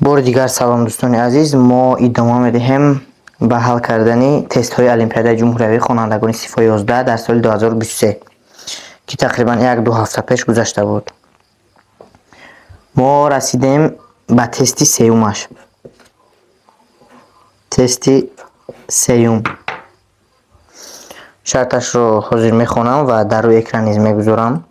بار دیگر سلام دوستان عزیز، ما ادامه میدهیم به حل کردن تست های المپیاد جمهوری خوانندگان صف 11 در سال 2023 که تقریبا یک دو هفته پیش گذشته بود. ما رسیدیم به تست سیومش. تست سیوم شرطش رو حاضر میخونم و در روی اکران نیز میگذارم.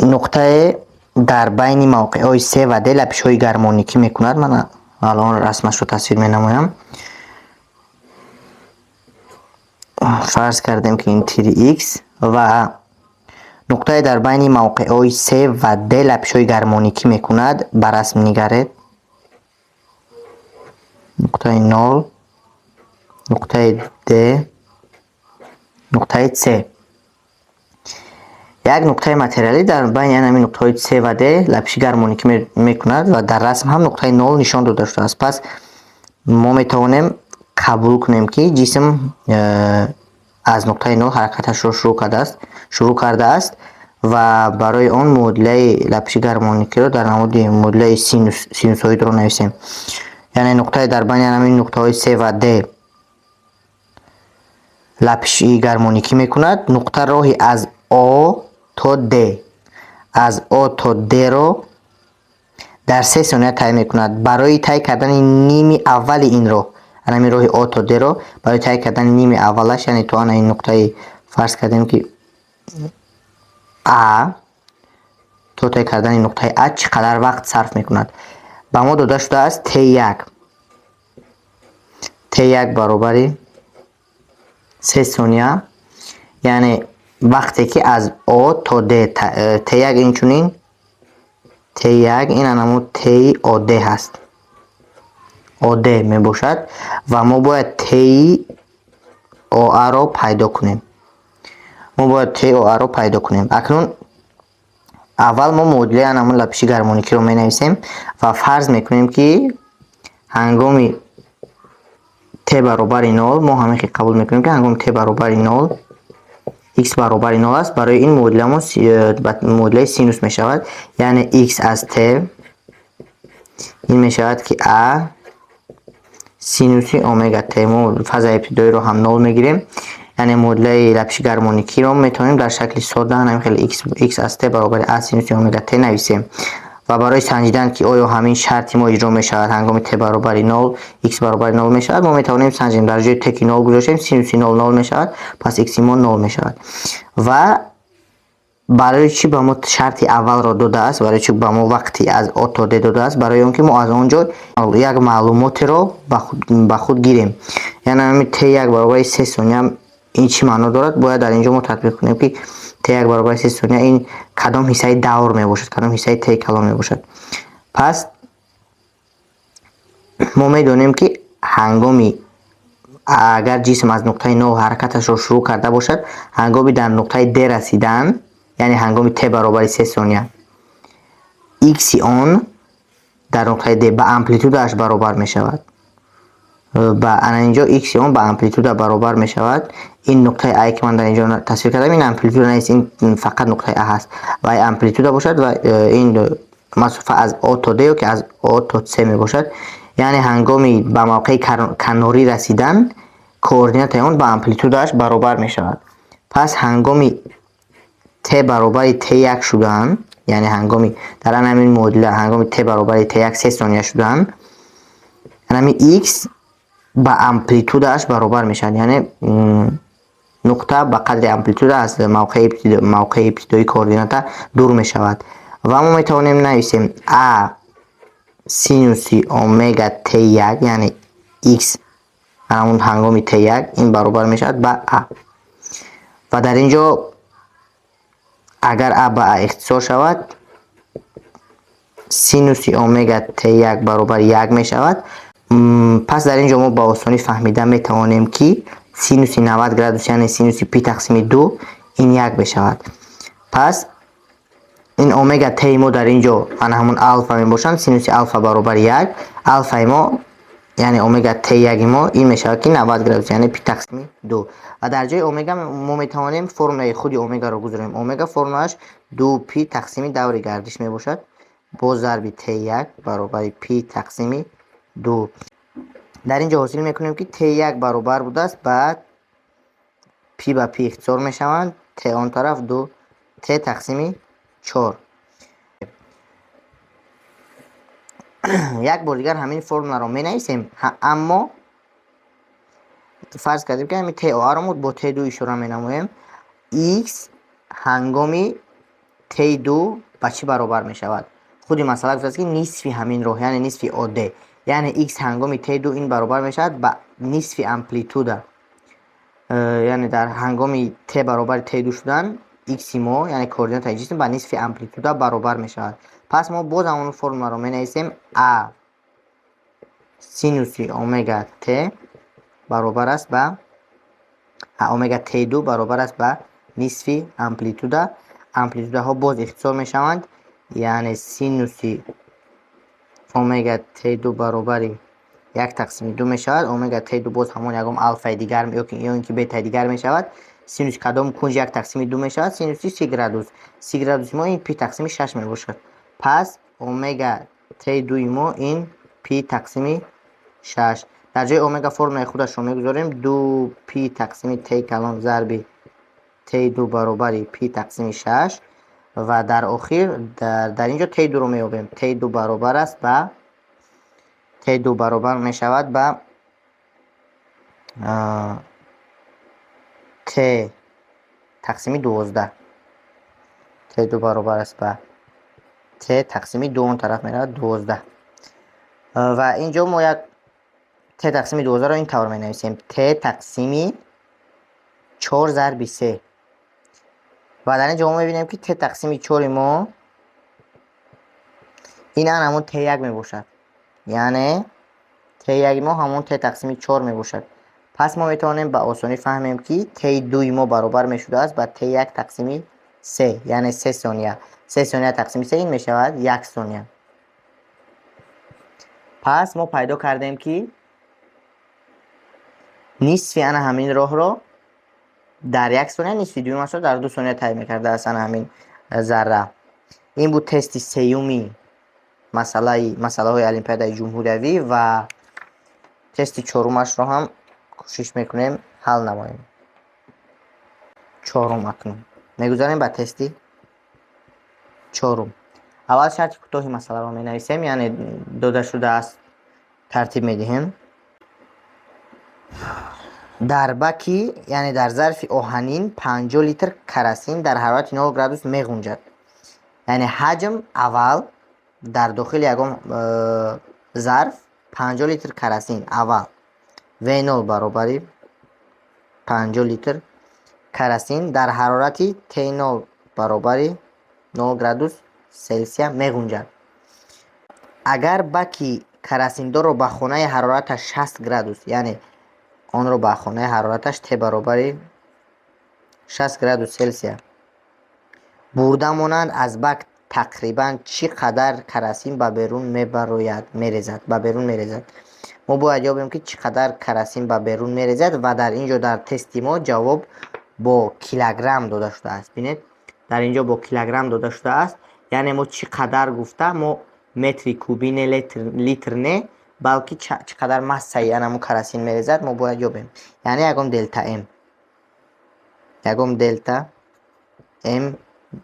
نقطه در بین موقع های C و D لپش های گرمانیکی میکند. من الان رسمش رو تصویر می نمایم. فرض کردیم که این تیر X و نقطه در بین موقع های C و D لپش های گرمانیکی میکند. بر رسم نگرید. نقطه 0 نقطه D نقطه C. یک نقطه ماتریالی در بین همین نقطه های C و D لپش گرمانیکی میکند و در رسم هم نقطه 0 نشان داده شده است. پس ما میتوانیم قبول کنیم که جسم از نقطه 0 حرکتش رو شروع کرده است و برای آن معادله لپش گرمانیکی رو در نماد معادله سینوسوید رو نویسیم. یعنی نقطه در بین همین نقطه های C و D لپش گرمانیکی میکند. نقطه راهی از A تا D، از A تا D رو در 3 ثانیه طی میکند. برای طی کردن نیم اول این رو، همین راه A تا D رو برای طی کردن نیم اولش، یعنی تو این نقطه فرض کردیم که A، تو طی کردن این نقطه A چقدر وقت صرف میکند؟ با ما داده شده است T1 برابر 3 ثانیه، یعنی وقتی که از A تا D T1 این چونین T1 این همون TOD هست، OD می باشد و ما باید TOA رو پیدا کنیم. اکنون اول ما معادله همون لپش گرمانیکی رو می نویسیم و فرض میکنیم که هنگامی T برابر 0، ما همین قبول میکنیم که هنگامی T برابر 0 x برابر 0 است. برای این معادله سینوس می شود، یعنی x از t این می شود که a سینوس اومگا t. ما فاز ابتدایی رو هم 0 میگیریم، یعنی معادله لپش گرمانیکی رو میتونیم در شکل ساده همین خیلی x از t برابر a سینوس اومگا t نویسیم. و برای سنجیدن که آیا همین شرطی ما اجرا می شود هنگامی t برابر 0 x برابر 0 می شود، ما می توانیم سنجیم. در جای t که 0 گذاشتیم سینوس 0 می شود، پس x ما 0 می شود. و برای چی به ما شرط اول را داده است؟ برای چی به ما وقتی از A تا D داده است؟ برای اون که ما از اونجا یک معلومات را به خود گیریم. یعنی همین t1 برابر 3 ثانیه این چی معنا دارد؟ باید در اینجا ما تطبیق کنیم که t1 برابر 3 ثانیه این کدام حصه دور می باشد، کدام حصه t کلان می باشد. پس ما می دانیم که هنگامی اگر جسم از نقطه 0 حرکتش را شروع کرده باشد، هنگامی در نقطه D رسیدن، یعنی هنگامی t برابر 3 ثانیه x آن در نقطه D به امپلیتودش برابر می شود. و اینجا x آن به امپلیتود برابر می شود. این نقطه A که من در اینجا تصویر کردم این امپلیتود نیست، این فقط نقطه A هست و این امپلیتود باشد و این مسافت از A تا D که از A تا C می باشد. یعنی هنگامی به موقع کناری رسیدن کوردینات اون به امپلیتودش برابر می شود. پس هنگامی t برابر t1 شدن، یعنی هنگامی در همین معادله هنگامی t برابر t1 3 ثانیه شدن، یعنی x به امپلیتودش برابر می شود، یعنی نقطه به قدر امپلیتود از موقع ابتدایی کوردینات دور می شود. و ما می توانیم نویسیم a سینوس اومگا t1 یعنی x همون هنگامی t1 این برابر می شود با a. و در اینجا اگر a با a اختصار شود سینوس اومگا t1 برابر 1 می شود. پس در اینجا ما با آسانی فهمیدن می توانیم که سینوس 90 گرادوس یعنی سینوس پی تقسیم 2 این 1 بشود. پس این اومگا t ما در اینجا همون الفا می باشند، سینوس الفا برابر 1 الفا ما یعنی اومگا t1 ما این می شود که 90 گرادوس یعنی پی تقسیم 2. و در جای اومگا ما می توانیم فرمول خود اومگا رو گذاریم. اومگا فرمولش 2 پی تقسیم دور گردش می باشد. باز ضرب T1 برابر P تقسیم 2. در اینجا حاصل میکنیم که T1 برابر بوده است، بعد P با P اختصار میشوند، T آن طرف 2 T تقسیم 4. یک بار دیگر همین فرمول را می نویسیم، اما فرض کردیم که همین T آر را با T2 اشاره می نمویم. X هنگامی T2 با چی برابر می شود؟ خودی مسئله گفته است که نصفی همین راه، یعنی نصفی AD، یعنی X هنگامی T2 این برابر می شود با نصفی امپلیتود، یعنی در هنگامی T برابر T2 شدن X ما یعنی کوردینات جسم با نصف امپلیتود برابر می شود. پس ما باز همون فرمول رو می نویسیم A سینوس اومگا T برابر است با اومگا T2 برابر است با نصف امپلیتود. امپلیتود ها باز اختصار می شوند، یعنی سینوس اومگا T2 برابر 1 تقسیم 2 می شود. اومگا T2 باز همون یکم الفا دیگر یا اینکه بتا دیگر می شود. سینوس کدام کنج 1 تقسیم 2 می شود؟ سینوس 30 گرادوس. 30 گرادوس ما این P تقسیم 6 می باشد. پس اومگا T2 ما این P تقسیم 6. در جای اومگا فرمول خودش رو میگذاریم 2 P تقسیم T کلان ضرب T2 برابر P تقسیم 6 و در آخر در اینجا T2 رو میابیم. T2 برابر است با T2 برابر می شود با T تقسیم 12. T2 برابر است با T تقسیم 2 اون طرف می رود 12 و اینجا ما یک T تقسیم 12 رو این طور می نویسیم T تقسیم 4 ضرب 3 و در اینجا ما می بینیم که T تقسیم 4 ما این همون T1 می باشد، یعنی T1 ما همون T تقسیم 4 می باشد. پس ما میتونیم با آسانی فهمیم که T2 ما برابر می شده است با T1 تقسیم 3، یعنی 3 ثانیه. 3 ثانیه تقسیم 3 این می شود 1 ثانیه. پس ما پیدا کردیم که نصف انا همین راه رو در 1 ثانیه، نصف دوم رو در 2 ثانیه طی می‌کرده است همین ذره. این بود تست سیومی مسئله های المپیاد جمهوری و تست چهارمش رو هم کوشش میکنیم حل نماییم. چهارم اکنون میگذاریم به تستی چهارم. اول شرط کوتاه مسئله رو می نویسیم، یعنی داده شده است ترتیب میدهیم. در بکی یعنی در ظرف آهنین 50 لیتر کراسین در حرارت 9 گرادوس می گنجد. یعنی حجم اول در داخل یکم ظرف 50 لیتر کراسین اول V0 برابر 50 لیتر کراسین در حرارتی T0 برابر 9 گرادوس سلسیوس می گنجد. اگر بکی کراسیندار رو به خانه حرارتش 60 گرادوس، یعنی آن رو به خانه حرارتش T برابر 60 گرادوس سلسیوس برده مانند از بک تقریبا چقدر کراسین به بیرون میریزد. ما باید یابیم که چقدر کراسین به بیرون میریزد و در اینجا در تستی ما جواب با کیلوگرم داده شده است. ببینید در اینجا با کیلوگرم داده شده است، یعنی ما چقدر گفته ما متر کوبین لیتر نه، بلکه چقدر مسه یعنی کراسین میریزد ما باید یابیم. یعنی یکم دلتا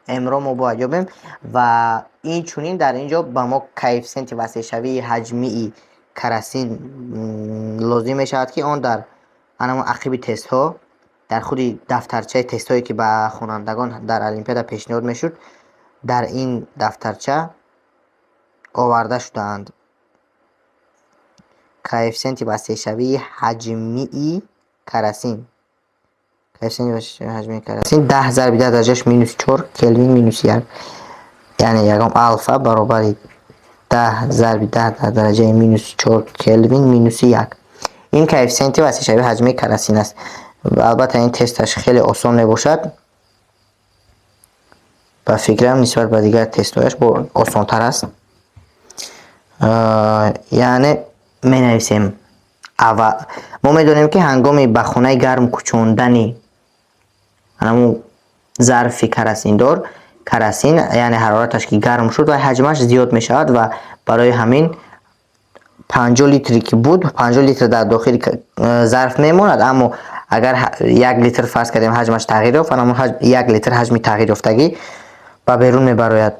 ام رو ما باید یابیم و این چونین در اینجا به ما کوفیشنت وسیع شوی حجمی کراسین لازم می شود که آن در عقب تست ها در خود دفترچه تست هایی که به خوانندگان در المپیاد پیشنهاد می شد در این دفترچه آورده شدند. کوفیشنت وسیع شوی حجمی کراسین 10 ضرب 10 درجهش مینوس 4 کلوین مینوس 1، یعنی یکم الفا برابر 10 ضرب 10 در درجه مینوس 4 کلوین مینوس 1. این کوفیشنت وسیع شوی حجم کراسین است و البته این تستش خیلی آسان نباشد، با فکرم نسبت به دیگر تست‌هایش آسان تر است. یعنی می نویسیم ما میدونیم که هنگامی به خانه گرم کوچاندن همون ظرف کراسین دار карасин, яъне ҳарораташ ки гарм шуд ва ҳаҷмаш зиёд мешавад ва барои ҳамин 50 литре ки буд 50 литр дар дохили зарф мемонад, аммо агар 1 литр фарз кардем ҳаҷмаш тағйир ёфт, ҳамон 1 литр ҳаҷми тағйирёфтагӣ ба берун мебарояд,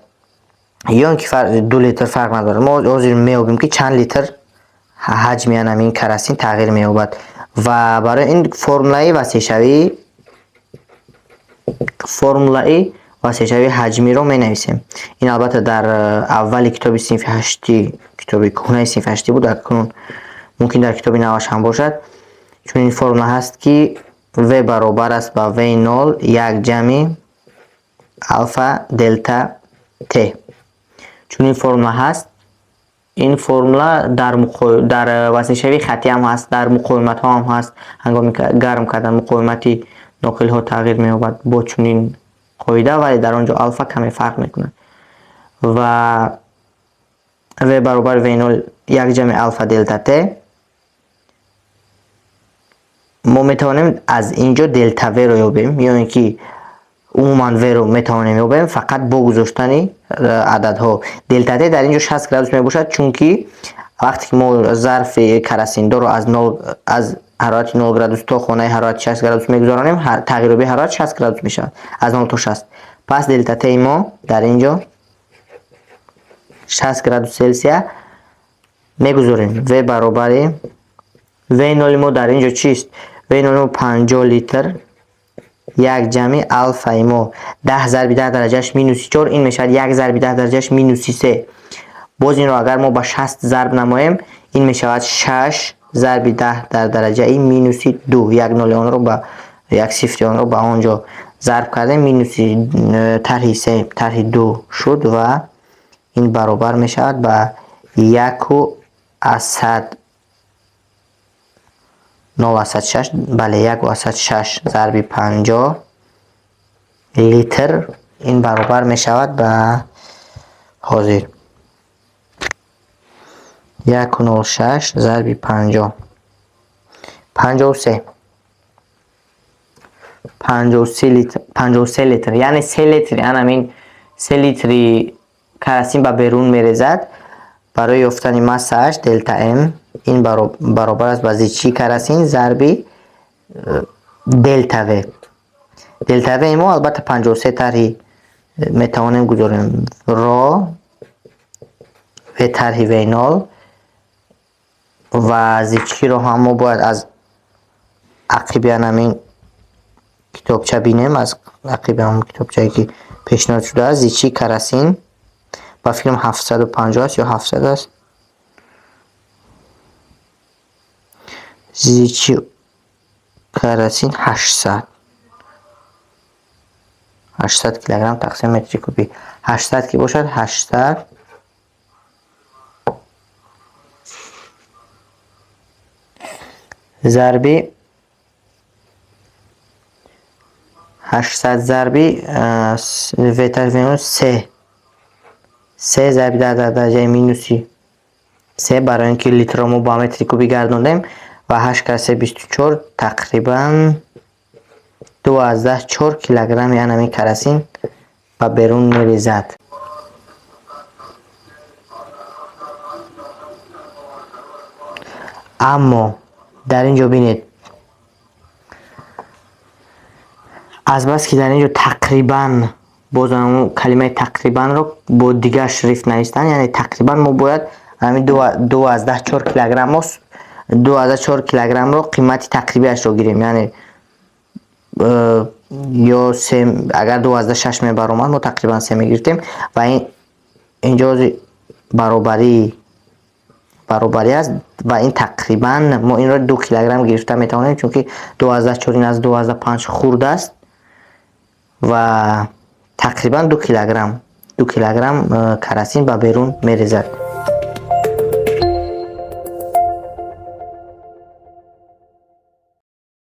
ё ин ки 2 литр фарқ надорад. мо ҳозир меёбем ки чанд литр ҳаҷми ҳамин карасин тағйир меёбад ва барои ин формулаи васеъшавии ҳаҷмиро менависем. Ин албатта дар аввали китоби синфи 8 китоби кӯҳнаи синфи 8 буд, акнун мумкин дар китоби наваш ҳам бошад. Чун ин формула ҳаст ки v баробар аст ба v0 як ҷамъи алфа дельта t. чун ин формула ҳаст, ин формула дар васеъшавии хаттӣ ҳам ҳаст, дар муқовиматҳо ҳам ҳаст. ҳангоми гарм кардан муқовимати ноқилҳо тағйир меёбад бо чунин қоида, вале дар он ҷо алфа каме фарқ мекунад ва v баробар v0 як ҷамъи алфа дельта t. мо метавонем аз ин ҷо дельта v ро ёбем, ё ин ки умуман v ро метавонем ёбем фақат бо гузоштани ададҳо. дельта t дар ин ҷо 60 градус мебошад, чунки вақте ки мо зарфи карасиндорро аз ҳарорати 0 градус то хонаи ҳарорати 60 градус мегузаронем, тағйирёбии ҳарорат 60 градус мешавад, аз 0 то 60. пас дельта t мо дар ин ҷо 60 градус селсия мегузорем. v баробари v0 мо дар ин ҷо чист? v0 мо 50 литр як ҷамъи алфаи мо 10 зарби 10 дараҷааш минуси 4, ин мешавад 1 зарби 10 дараҷааш минуси 3. боз инро агар мо ба 60 зарб намоем, ин мешавад 6 зарби 10 дар дараҷаи минуси 2. як ноли онро ба як сифри онро ба он ҷо зарб кардем, минуси тарҳи 3 тарҳи 2 шуд ва ин баробар мешавад ба 0,6 бале 1,6 зарби 50 литр. ин баробар мешавад ба ҳозир 1,6 зарби 50 53 литр, яъне 3 литр, ҳамин 3 литри карасин ба берун мерезад. барои ёфтани массааш дельта m ин баробар аст ба зичии карасин зарби дельта v. дельта v мо албатта 53 тарҳи метавонем гузорем. ро v тарҳи v0 ва зичиро ҳам мо бояд аз ақиби ҳамин китобча бинем, аз ақиби ҳамин китобчае ки пешниҳод шудааст. зичии карасин ба фикрам 750 аст ё 700 аст. зичи карасин 800 килограмм тақсим метри куби 800 ки бошад 800 зарби 800 зарби ветарвен 3 зарби дар дараҷаи минуси 3 барои ин ки литро мо ба метри куби гардондем ва 8 кар 3 24 тақрибан 12 килограмм ҳамин карасин ба берун мерезад. аммо дар ин ҷо бинед, азбаски дар ин ҷо тақрибан, бозам калимаи тақрибанро бо дигар шрифт навистан, яъне тақрибан мо бояд ҳамин 12 килограммро қимати тақрибиашро гирем, яъне ё 3 агар 12.6 мебаромад мо тақрибан 3 мегирифтем ва ин ҷо баробари аст ва ин тақрибан мо инро 2 килограмм гирифта метавонем, чунки 12.4 ин аз 12.5 хурд аст ва тақрибан 2 килограмм карасин ба берун мерезад.